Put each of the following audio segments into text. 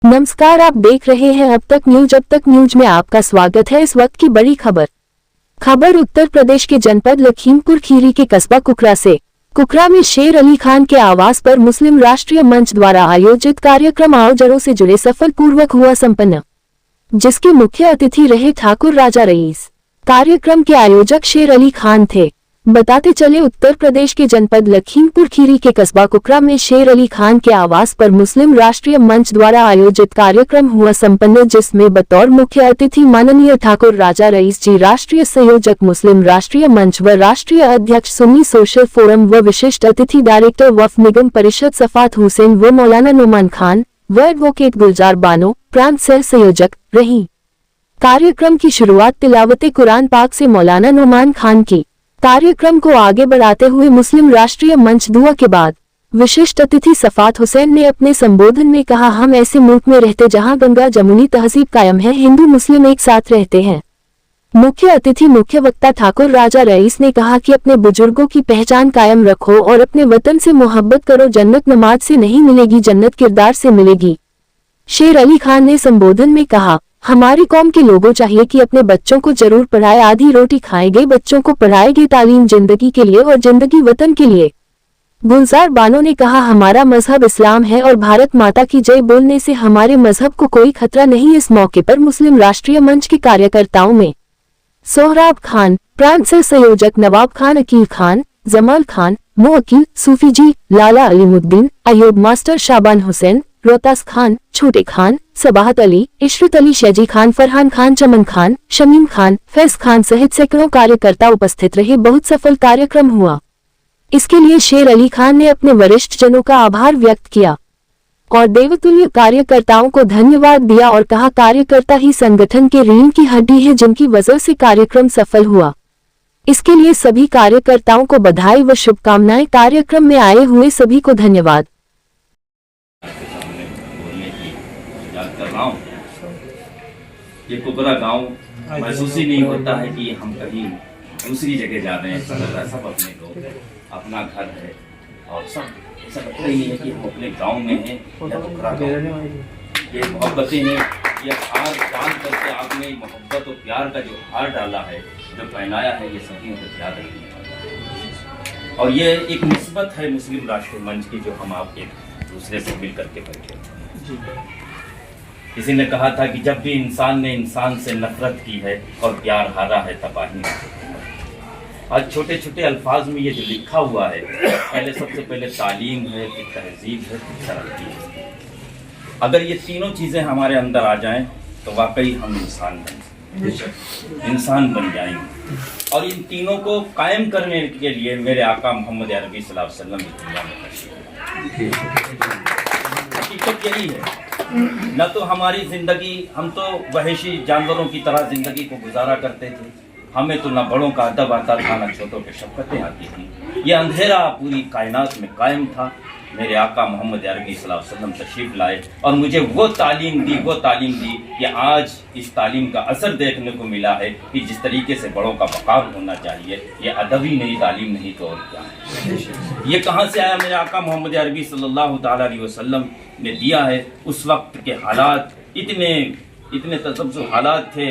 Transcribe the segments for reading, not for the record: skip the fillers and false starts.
नमस्कार, आप देख रहे हैं अब तक न्यूज में आपका स्वागत है। इस वक्त की बड़ी खबर उत्तर प्रदेश के जनपद लखीमपुर खीरी के कस्बा कुकरा से। कुकरा में शेर अली खान के आवास पर मुस्लिम राष्ट्रीय मंच द्वारा आयोजित कार्यक्रम आओ जड़ों से जुड़े सफलपूर्वक हुआ संपन्न, जिसके मुख्य अतिथि रहे ठाकुर राजा रईस। कार्यक्रम के आयोजक शेर अली खान थे। बताते चले, उत्तर प्रदेश के जनपद लखीमपुर खीरी के कस्बा कुकरा में शेर अली खान के आवास पर मुस्लिम राष्ट्रीय मंच द्वारा आयोजित कार्यक्रम हुआ संपन्न, जिसमें बतौर मुख्य अतिथि माननीय ठाकुर राजा रईस जी, राष्ट्रीय संयोजक मुस्लिम राष्ट्रीय मंच व राष्ट्रीय अध्यक्ष सुन्नी सोशल फोरम व विशिष्ट अतिथि डायरेक्टर वक्फ निगम परिषद सफात हुसैन व मौलाना नुमान खान व एडवोकेट गुलजार बानो प्रांत सह संयोजक रही। कार्यक्रम की शुरुआत तिलावते कुरान पाक से मौलाना नुमान खान की। कार्यक्रम को आगे बढ़ाते हुए मुस्लिम राष्ट्रीय मंच दुआ के बाद विशिष्ट अतिथि सफात हुसैन ने अपने संबोधन में कहा, हम ऐसे मुल्क में रहते जहां गंगा जमुनी तहजीब कायम है, हिंदू मुस्लिम एक साथ रहते हैं। मुख्य अतिथि मुख्य वक्ता ठाकुर राजा रईस ने कहा कि अपने बुजुर्गों की पहचान कायम रखो और अपने वतन से मोहब्बत करो। जन्नत नमाज से नहीं मिलेगी, जन्नत किरदार से मिलेगी। शेर अली खान ने संबोधन में कहा, हमारी कौम के लोगों चाहिए कि अपने बच्चों को जरूर पढ़ाए। आधी रोटी खाएंगे, बच्चों को पढ़ाएंगे। तालीम जिंदगी के लिए और जिंदगी वतन के लिए। गुलजार बानो ने कहा, हमारा मजहब इस्लाम है और भारत माता की जय बोलने से हमारे मजहब को कोई खतरा नहीं। इस मौके पर मुस्लिम राष्ट्रीय मंच के कार्यकर्ताओं में सोहराब खान, प्रांत सह संयोजक नवाब खान, अकील खान, जमाल खान, मोअकील, सूफी जी, लाला अलीमुद्दीन, अयूब मास्टर, शाबान हुसैन, रोहतास खान, छोटे खान, सबाहत अली, इशरत अली, शैजी खान, फरहान खान, चमन खान, शमीम खान, फैज खान सहित सैकड़ों कार्यकर्ता उपस्थित रहे। बहुत सफल कार्यक्रम हुआ। इसके लिए शेर अली खान ने अपने वरिष्ठ जनों का आभार व्यक्त किया और देवतुल्य कार्यकर्ताओं को धन्यवाद दिया और कहा, कार्यकर्ता ही संगठन के रीढ़ की हड्डी है, जिनकी वजह से कार्यक्रम सफल हुआ। इसके लिए सभी कार्यकर्ताओं को बधाई व शुभकामनाएं। कार्यक्रम में आए हुए सभी को धन्यवाद। ये कुकरा गांव महसूस ही नहीं होता है कि हम कहीं दूसरी जगह जा रहे हैं। सब अपने लोग, अपना घर है और सब ऐसा लगता ही नहीं है कि हम अपने गांव में हैं या कुकरा गांव। ये मोहब्बतें हैं, ये हार बांध करके आपने मोहब्बत और प्यार का जो हार डाला है, जो पहनाया है, ये सभी को याद रखने वाला। और ये एक निस्बत है मुस्लिम राष्ट्रीय मंच की, जो हम आप एक दूसरे से मिल करके बैठे। किसी ने कहा था कि जब भी इंसान ने इंसान से नफरत की है और प्यार हारा है, तबाही। आज छोटे छोटे अल्फाज में ये जो लिखा हुआ है, पहले सबसे पहले तालीम है, फिर तहजीब है, फिर तरक्की है। अगर ये तीनों चीज़ें हमारे अंदर आ जाएं तो वाकई हम इंसान बन जाएंगे। और इन तीनों को कायम करने के लिए मेरे आका मोहम्मद अरबी सल्लल्लाहु अलैहि वसल्लम इस दुनिया में तशरीफ लाए। हकीकत यही है। न तो हमारी जिंदगी, हम तो वहशी जानवरों की तरह जिंदगी को गुजारा करते थे। हमें तो न बड़ों का अदब आता था, न छोटों पे शफ़क़तें आती थी। ये अंधेरा पूरी कायनात में कायम था। मेरे आका मोहम्मद अरबी सल्लल्लाहु अलैहि वसल्लम तशरीफ लाए और मुझे वो तालीम दी कि आज इस तालीम का असर देखने को मिला है कि जिस तरीके से बड़ों का वक़ार होना चाहिए, ये अदबी नहीं, तालीम नहीं तो और क्या है। ये कहाँ से आया? मेरे आका मोहम्मद अरबी सल्लल्लाहु अलैहि वसल्लम ने दिया है। उस वक्त के हालात इतने तसब्बुर हालात थे,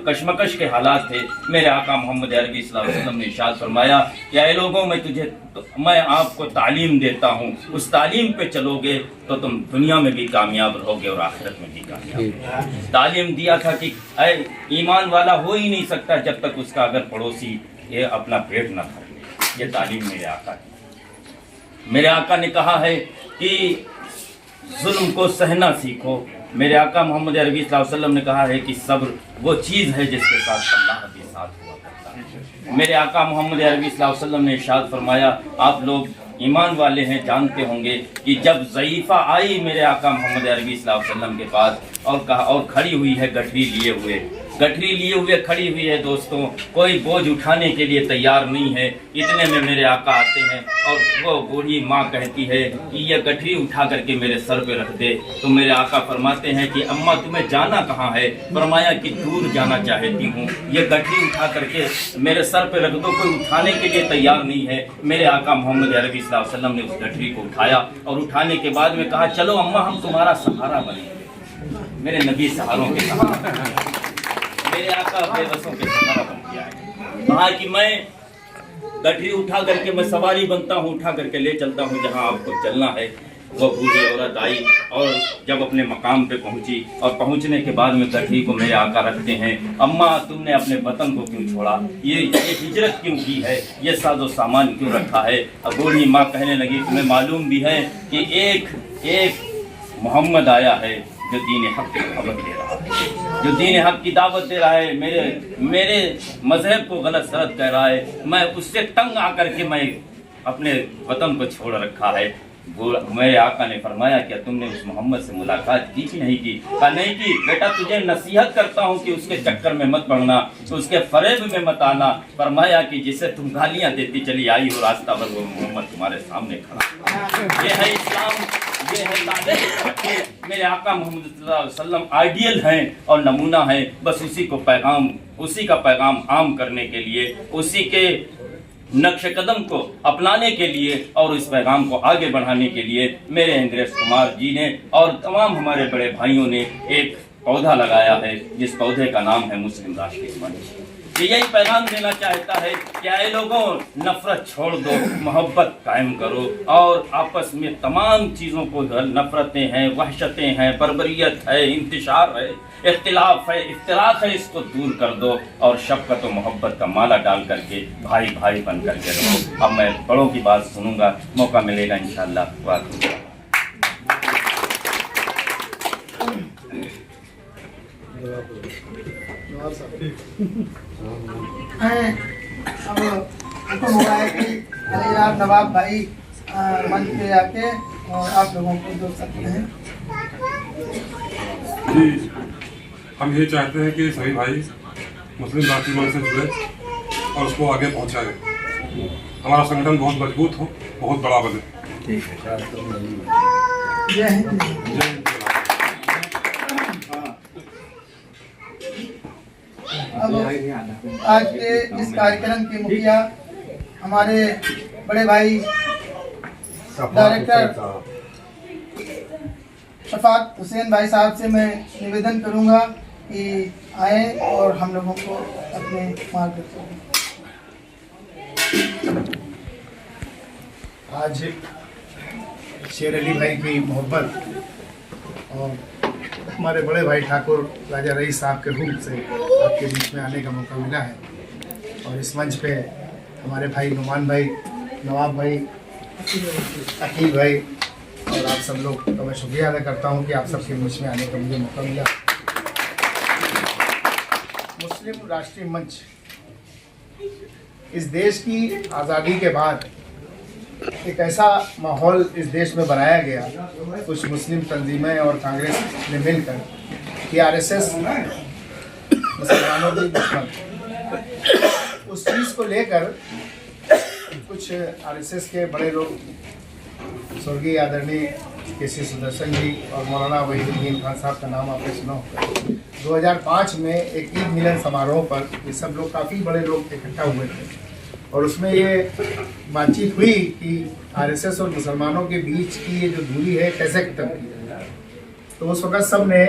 कशमकश के हालात थे। मेरे आका मोहम्मद अरबी सल्लल्लाहु अलैहि वसल्लम ने इरशाद फरमाया कि ऐ लोगों, मैं आपको तालीम देता हूँ, उस तालीम पे चलोगे तो तुम दुनिया में भी कामयाब रहोगे और आखिरत में भी कामयाब। तालीम दिया था कि ईमान वाला हो ही नहीं सकता जब तक उसका अगर पड़ोसी ये अपना पेट न भर ले। ये तालीम मेरे आका की। मेरे आका ने कहा है कि जुल्म को सहना सीखो। मेरे आका मोहम्मद अरबी सल्लल्लाहु अलैहि वसल्लम ने कहा है कि सब्र वो चीज़ है जिसके साथ अल्लाह के साथ हुआ करता है। मेरे आका मोहम्मद अरबी सल्लल्लाहु अलैहि वसल्लम ने इरशाद फरमाया, आप लोग ईमान वाले हैं, जानते होंगे कि जब ज़ईफ़ा आई मेरे आका मोहम्मद अरबी सल्लल्लाहु अलैहि वसल्लम के पास और कहा, और खड़ी हुई है गठरी लिए हुए खड़ी हुई है। दोस्तों, कोई बोझ उठाने के लिए तैयार नहीं है। इतने में मेरे आका आते हैं और वो बूढ़ी माँ कहती है कि ये गठरी उठा करके मेरे सर पे रख दे। तो मेरे आका फरमाते हैं कि अम्मा, तुम्हें जाना कहाँ है? फरमाया कि दूर जाना चाहती हूँ, ये गठरी उठा करके मेरे सर पे रख दो। कोई उठाने के लिए तैयार नहीं है। मेरे आका मोहम्मद अरबी सल्लल्लाहु अलैहि वसल्लम ने उस गठरी को उठाया और उठाने के बाद में कहा, चलो अम्मा, हम तुम्हारा सहारा बनेंगे। मेरे नबी सहारों के सहारा, मेरे आका बेबसों के सहारा बन गया है। कहा कि मैं गठरी उठा करके मैं सवारी बनता हूँ, उठा करके ले चलता हूँ जहाँ आपको चलना है। वो बूढ़ी औरत आई और जब अपने मकाम पे पहुंची और पहुंचने के बाद में गठरी को मेरे आका रखते हैं, अम्मा तुमने अपने वतन को क्यों छोड़ा, ये हिजरत क्यों की है, ये साजो सामान क्यों रखा है। अब बूढ़ी माँ कहने लगी तुम्हें मालूम भी है कि एक मोहम्मद आया है जो दीन हक की दावत दे रहा है, जो दीन हक की दावत दे रहा है, मेरे मजहब को गलत सलत कह रहा है। मैं उससे तंग आकर के मैं अपने वतन को छोड़ रखा है। मेरे आका ने फरमाया क्या तुमने उस मोहम्मद से मुलाकात की कि नहीं की। कहा नहीं की। बेटा तुझे नसीहत करता हूँ कि उसके चक्कर में मत पड़ना, तो उसके फरेब में मत आना। फरमाया कि जिसे तुम गालियां देती चली आई हो रास्ता भर वो मोहम्मद तुम्हारे सामने खड़ा। ये है इस्लाम, ये है तालीम। मेरे आका मोहम्मद सल्लल्लाहु अलैहि वसल्लम आइडियल हैं और नमूना है। बस उसी का पैगाम आम करने के लिए, उसी के नक्श कदम को अपनाने के लिए और इस पैगाम को आगे बढ़ाने के लिए मेरे इंद्रेश कुमार जी ने और तमाम हमारे बड़े भाइयों ने एक पौधा लगाया है, जिस पौधे का नाम है मुस्लिम राष्ट्रीय मंच। यही पैगाम देना चाहता है कि आए लोगों, नफरत छोड़ दो, मोहब्बत कायम करो और आपस में तमाम चीज़ों को, नफरतें हैं, वहशतें हैं, बर्बरियत है, इंतशार है, इख्तिलाफ है, इफ्तिराक है, इसको दूर कर दो और शफकत और मोहब्बत का माला डाल करके भाई भाई बन करके रहो। अब मैं बड़ों की बात सुनूंगा, मौका मिलेगा इंशाअल्लाह। वाह अब हुक्म हुआ है कि जनाब नवाब भाई मंच पे आके और आप लोगों को जोड़ सकते हैं। जी, हम ये चाहते हैं कि सभी भाई मुस्लिम राष्ट्रीय मंच से जुड़े और उसको आगे पहुंचाए। हमारा संगठन बहुत मजबूत हो, बहुत बड़ा बने। जय हिंद। जय हिंद। अब आज के इस कार्यक्रम के मुखिया हमारे बड़े भाई डायरेक्टर शफात हुसैन भाई साहब से मैं निवेदन करूंगा कि आए और हम लोगों को अपने मार्गदर्शन। आज शेर अली भाई की मोहब्बत और हमारे बड़े भाई ठाकुर राजा रईस साहब के रूप से आपके बीच में आने का मौका मिला है और इस मंच पे हमारे भाई नुमान भाई, नवाब भाई, अकील भाई और आप सब लोग का मैं शुक्रिया अदा करता हूं कि आप सबके बीच में आने का मुझे मौका मिला। मुस्लिम राष्ट्रीय मंच इस देश की आज़ादी के बाद एक ऐसा माहौल इस देश में बनाया गया, कुछ मुस्लिम तंजीमें और कांग्रेस ने मिलकर, कि आरएसएस मुसलमानों की दुश्मन, उस चीज़ को लेकर कुछ आरएसएस के बड़े लोग, स्वर्गीय आदरणीय के.सी. सुदर्शन जी और मौलाना वहीदुद्दीन खान साहब का नाम आपने सुना होगा। 2005 में एक ईद मिलन समारोह पर ये सब लोग, काफ़ी बड़े लोग इकट्ठा हुए थे और उसमें ये बातचीत हुई कि आरएसएस और मुसलमानों के बीच की ये जो दूरी है कैसे खत्म की जाए। तो उस वक्त सब ने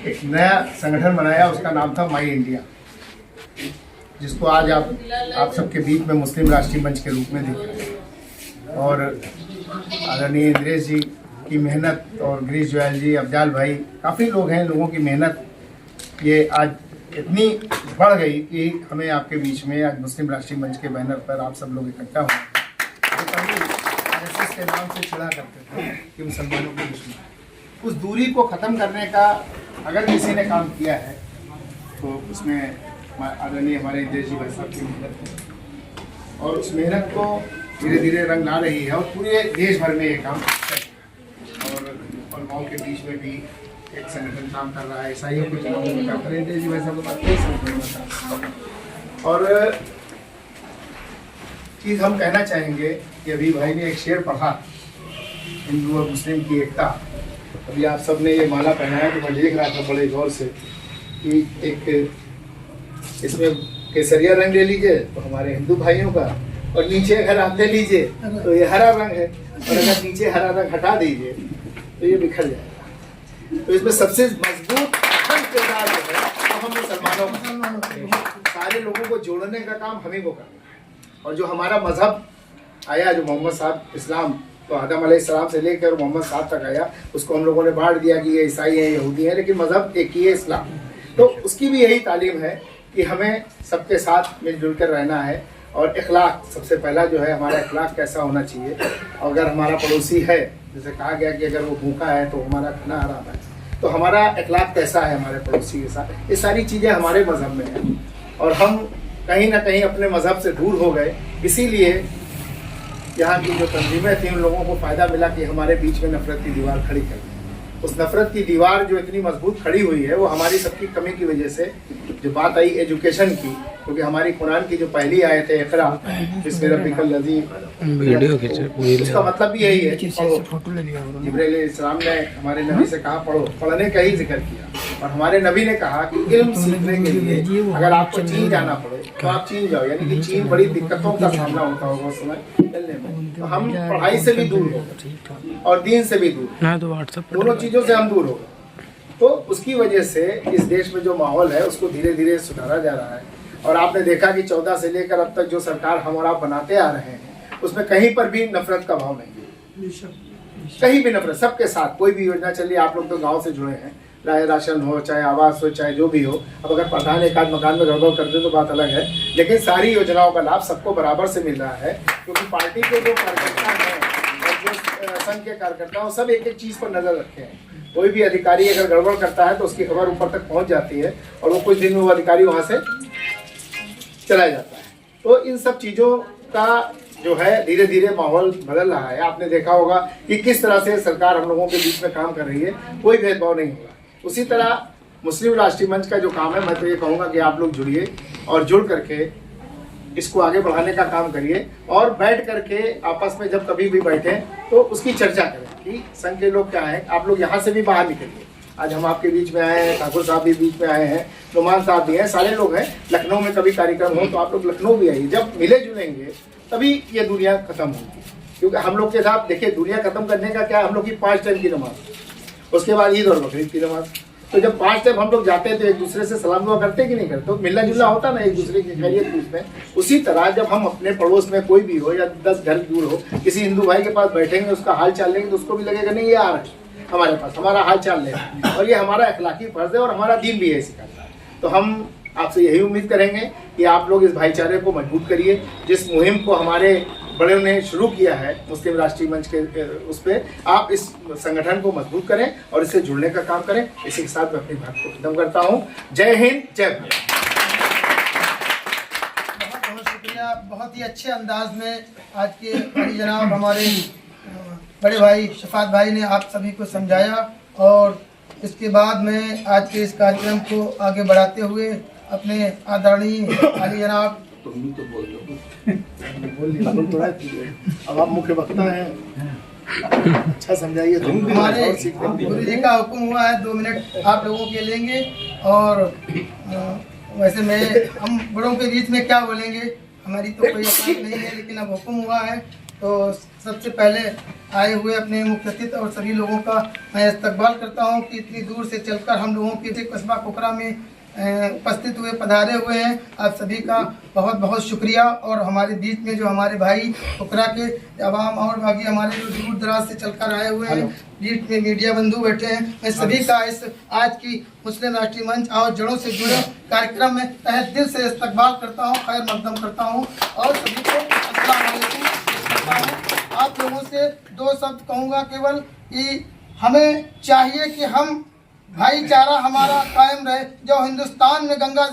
एक नया संगठन बनाया, उसका नाम था माई इंडिया, जिसको आज आप सबके बीच में मुस्लिम राष्ट्रीय मंच के रूप में देख रहे हैं। और आदरणीय इंद्रेश जी की मेहनत और गिरीश जोयल जी, अफजाल भाई, काफ़ी लोग हैं, लोगों की मेहनत ये आज इतनी बढ़ गई कि हमें आपके बीच में आज मुस्लिम राष्ट्रीय मंच के बैनर पर आप सब लोग इकट्ठा हुए। आरएसएस के नाम से चिढ़ा करते थे कि मुसलमानों के दुश्मन, उस दूरी को ख़त्म करने का अगर किसी ने काम किया है तो उसमें आदरणीय हमारे इंद्रेश जी भाई साहब की मेहनत है और उस मेहनत को धीरे धीरे रंग ला रही है और पूरे देश भर में ये काम और उलमाओं के बीच में भी एक संगठन काम कर रहा है, ईसाइयों के चुनाव में काम कर रहे हैं। जी भाई साहब कई संगठन और चीज़ हम कहना चाहेंगे कि अभी भाई ने एक शेर पढ़ा, हिंदू और मुस्लिम की एकता। अभी आप सब ने ये माला पहनाया तो मैं देख रहा था बड़े गौर से कि एक इसमें केसरिया रंग ले लीजिए तो हमारे हिंदू भाइयों का, और नीचे अगर आप ले लीजिए तो ये हरा रंग है, और अगर नीचे हरा रंग हटा दीजिए तो ये बिखर जाएगा। तो इसमें सबसे मजबूत अहम किरदार जो है वो हम मुसलमानों का, सारे लोगों को जोड़ने का काम हमें को करना है। और जो हमारा मजहब आया, जो मोहम्मद साहब इस्लाम, तो आदम अलैहिस्सलाम से लेकर मोहम्मद साहब तक आया, उसको हम लोगों ने बांट दिया कि ये ईसाई है, यहूदी है, लेकिन मजहब एक ही है, इस्लाम। तो उसकी भी यही तालीम है कि हमें सबके साथ मिलजुल कर रहना है। और इखलाक सबसे पहला जो है, हमारा इखलाक कैसा होना चाहिए। अगर हमारा पड़ोसी है, जैसे कहा गया कि अगर वो भूखा है तो हमारा खाना हराम है, तो हमारा इखलाक कैसा है हमारे पड़ोसी के साथ, ये सारी चीज़ें हमारे मजहब में हैं। और हम कहीं ना कहीं अपने मजहब से दूर हो गए, इसीलिए यहाँ की जो तंजीमें थी उन लोगों को फ़ायदा मिला कि हमारे बीच में नफरत की दीवार खड़ी कर दी। उस नफरत की दीवार जो इतनी मजबूत खड़ी हुई है, वो हमारी सबकी कमी की वजह से। जो बात आई एजुकेशन की, क्योंकि हमारी कुरान की जो पहली आयत है, इक़रा बिस्मि रब्बिकल लज़ी, उसका मतलब भी यही है कि पढ़ो। जिब्रील अलैहिस्सलाम ने हमारे नबी से कहा पढ़ो, पढ़ने का ही जिक्र किया। और हमारे नबी ने कहा कि इल्म सीखने के लिए अगर आपको चीन जाना पड़े तो आप चीन जाओ, यानी कि चीन बड़ी दिक्कतों का सामना होता होगा उस समय चलने में। तो हम पढ़ाई से भी दूर हो गए और दीन से भी दूर, दोनों चीज़ों से हम दूर हो गए। तो उसकी वजह से इस देश में जो माहौल है उसको धीरे धीरे सुधारा जा रहा है। और आपने देखा कि 14 से लेकर अब तक जो सरकार हम और आप बनाते आ रहे हैं, उसमें कहीं पर भी नफरत का भाव नहीं है, कहीं भी नफरत। सबके साथ कोई भी योजना चली, आप लोग तो गांव से जुड़े हैं, चाहे राशन हो, चाहे आवास हो, चाहे जो भी हो। अब अगर प्रधान एक आध मकान में गड़बड़ कर दे तो बात अलग है, लेकिन सारी योजनाओं का लाभ सबको बराबर से मिल रहा है। क्योंकि पार्टी के जो कार्यकर्ता हैं और जो संघ के कार्यकर्ता हैं, सब एक एक चीज़ पर नजर रखे हैं। कोई भी अधिकारी अगर गड़बड़ करता है तो उसकी खबर ऊपर तक पहुंच जाती है और वो कुछ दिन में वो अधिकारी वहां से चला जाता है। तो इन सब चीज़ों का जो है धीरे धीरे माहौल बदल रहा है। आपने देखा होगा कि किस तरह से सरकार हम लोगों के बीच में काम कर रही है, कोई भेदभाव नहीं होगा। उसी तरह मुस्लिम राष्ट्रीय मंच का जो काम है, मैं तो ये कहूँगा कि आप लोग जुड़िए और जुड़ करके इसको आगे बढ़ाने का काम करिए। और बैठ करके आपस में जब कभी भी बैठे तो उसकी चर्चा करें कि संघ के लोग क्या हैं। आप लोग यहाँ से भी बाहर निकलिए। आज हम आपके बीच में आए हैं, ठाकुर साहब भी बीच में आए हैं, नुमान साहब भी हैं, सारे लोग हैं। लखनऊ में कभी कार्यक्रम हो तो आप लोग लखनऊ भी आइए। जब मिले जुलेंगे तभी ये दुनिया खत्म होगी। क्योंकि हम लोग के साथ देखिए, दुनिया खत्म करने का क्या, हम लोग की 5 टाइम की नमाज, उसके बाद ईद और बकरीद की नमाज। तो जब 5 टाइम हम लोग जाते हैं तो एक दूसरे से सलाम दुआ करते कि नहीं करते, तो मिलना जुलना होता ना एक दूसरे की खैरियत पूछते हैं। उसी तरह जब हम अपने पड़ोस में कोई भी हो या 10 घर दूर हो, किसी हिंदू भाई के पास बैठेंगे, उसका हाल चाल लेंगे, तो उसको भी लगेगा नहीं ये आ रहा है हमारे पास, हमारा हाल चाल लेना। और ये हमारा अखलाकी फर्ज है और हमारा दीन भी यही सिखाता है। तो हम आपसे यही उम्मीद करेंगे कि आप लोग इस भाईचारे को मजबूत करिए। जिस मुहिम को हमारे बड़े ने शुरू किया है मुस्लिम राष्ट्रीय मंच के, उस पर आप इस संगठन को मजबूत करें और इससे जुड़ने का काम करें। इसी के साथ मैं अपनी बात को खत्म करता हूँ। जय हिंद, जय भारत। बहुत बहुत शुक्रिया। बहुत ही अच्छे अंदाज में आज के बड़ी जनाब हमारे बड़े भाई शफात भाई ने आप सभी को समझाया। और इसके बाद में आज के इस कार्यक्रम को आगे बढ़ाते हुए अपने आदरणीय अली जनाब, अब आप मुख्य वक्ता हैं, अच्छा समझाइए। हमारे गुरु जी का हुक्म हुआ है 2 मिनट आप लोगों के लेंगे। और वैसे हम बड़ों के बीच में क्या बोलेंगे, हमारी तो कोई औकात नहीं है, लेकिन अब हुक्म हुआ है तो सबसे पहले आए हुए अपने मुख्य अतिथि और सभी लोगों का मैं इस्तकबाल करता हूं कि इतनी दूर से चलकर हम लोगों के कस्बा कुकरा में उपस्थित हुए, पधारे हुए हैं। आप सभी का बहुत बहुत शुक्रिया। और हमारे बीच में जो हमारे भाई कुकरा के अवाम और बाकी हमारे जो दूर दराज से चलकर आए हुए हैं, बीच में मीडिया बंधु बैठे हैं, मैं सभी का इस आज की मुस्लिम राष्ट्रीय मंच और जड़ों से जुड़े कार्यक्रम में तहे दिल से इस्तकबाल करता हूँ, खैर मकदम करता हूँ और सभी को अस्सलाम वालेकुम करता हूँ। आप लोगों से 2 शब्द कहूँगा केवल कि हमें चाहिए कि हम भाईचारा हमारा कायम रहे। जो हिंदुस्तान में गंगा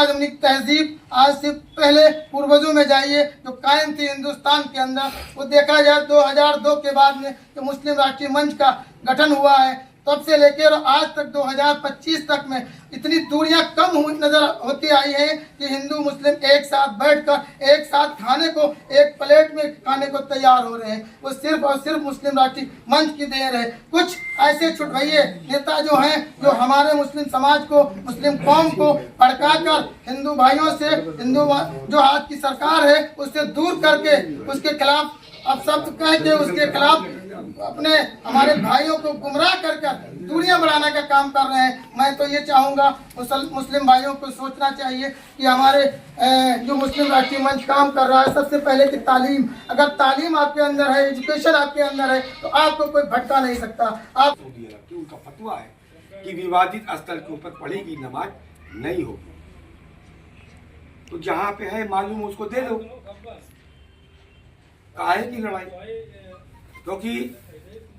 जमनी तहजीब आज से पहले पूर्वजों में जाइए जो कायम थी हिंदुस्तान के अंदर, वो देखा जाए 2002 के बाद में जो मुस्लिम राष्ट्रीय मंच का गठन हुआ है, तब से लेकर आज तक 2025 तक में इतनी दूरियां कम हुई नजर होती आई हैं कि हिंदू मुस्लिम एक साथ बैठकर एक साथ खाने को एक प्लेट में खाने को तैयार हो रहे हैं। वो सिर्फ और सिर्फ मुस्लिम राष्ट्रीय मंच की देन है। कुछ ऐसे छुटभइये नेता जो हैं, जो हमारे मुस्लिम समाज को, मुस्लिम कौम को भड़काकर हिंदू भाइयों से, हिंदू जो आज की सरकार है उससे दूर करके उसके खिलाफ अब सब कह के उसके खिलाफ अपने हमारे भाइयों को गुमराह कर दूरियां बढ़ाने का काम कर रहे हैं। मैं तो ये चाहूँगा मुस्लिम भाइयों को सोचना चाहिए कि हमारे जो मुस्लिम राष्ट्रीय मंच काम कर रहा है, सबसे पहले कि तालीम, अगर तालीम आपके अंदर है, एजुकेशन आपके अंदर है, तो आपको कोई भटका नहीं सकता। आप सऊदी अरब की उनका फतवा है कि विवादित स्थल के ऊपर पढ़ेगी नमाज नहीं होगी। तो जहाँ पे है मालूम उसको दे दो, काहे की लड़ाई? क्योंकि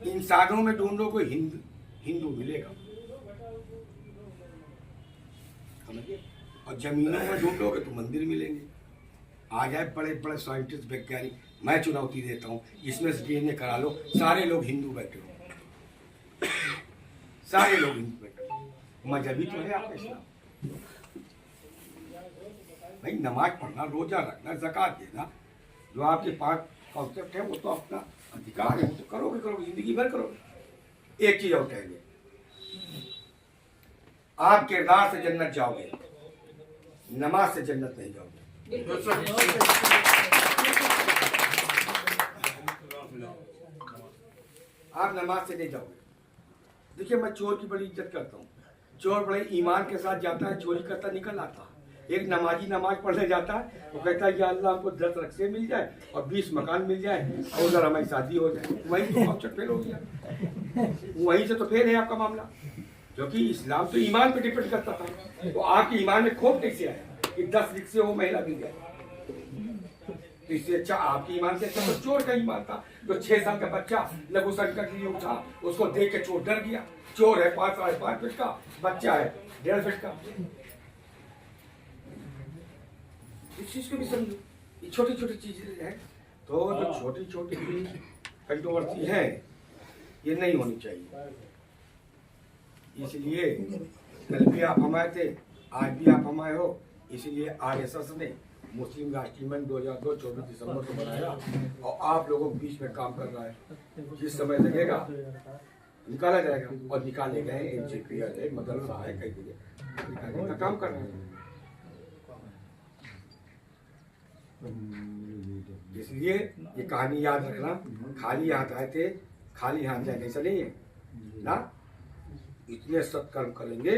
इंसानों में ढूंढो कोई हिंदू मिलेगा, समझिए, और जमीनों में ढूंढोगे तो मंदिर मिलेंगे। आ जाए बड़े बड़े साइंटिस्ट वैज्ञानिक, मैं चुनौती देता हूँ, इसमें से DNA करा लो, सारे लोग हिंदू बैठे हो, सारे लोग हिंदू बैठे हो। मजहबी तो है आपका इस्लाम भाई, नमाज पढ़ना, रोजा रखना, ज़कात देना, जो आपके पास कॉन्सेप्ट है वो तो अपना अधिकार है, वो तो करोगे जिंदगी भर करोगे। एक चीज और कहेंगे, आप किरदार से जन्नत जाओगे, नमाज से जन्नत नहीं जाओगे। आप नमाज से नहीं जाओगे। देखिए, मैं चोर की बड़ी इज्जत करता हूँ। चोर बड़े ईमान के साथ जाता है, चोरी करता निकल आता है। एक नमाजी नमाज पढ़ने जाता है, वो कहता है या अल्लाह हमको 10 रक्से मिल जाए और 20 मकान मिल जाए और उधर हमारी शादी हो जाए। वहीं तो ऑप्शन फेल हो गया, वहीं से तो फेल है आपका मामला। क्योंकि इस्लाम तो ईमान पे डिपेंड करता था, तो आपके ईमान में खोट कैसे आया कि 10 रिक्शे वो महिला मिल जाए? तो इससे अच्छा आपके ईमान से अच्छा तो चोर का ईमान था। जो 6 साल का बच्चा लघु संकट के लिए उठा, उसको देख के चोर डर गया। चोर है 5 साढ़े 5 फीट का, बच्चा है 1.5 फीट का। इस चीज को भी समझो, ये छोटी छोटी चीजें हैं। तो जो छोटी छोटी कंट्रोवर्सी है, ये नहीं होनी चाहिए। इसलिए कल भी आप हमारे थे, आज भी आप हमारे हो। इसलिए RSS ने मुस्लिम राष्ट्रीय मंच 2002 24 दिसंबर को बनाया और आप लोगों के बीच में काम कर रहा है। जिस समय लगेगा निकाला जाएगा, और निकाले गए। NJP है, मदरसा है, कई जगह निकालने का काम कर रहे हैं। इसलिए ये कहानी याद रखना, खाली हाथ आए थे खाली हाथ जाने से नहीं है ना। इतने सत्कर्म करेंगे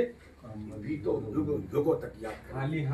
भी तो युगों तक याद करेंगे।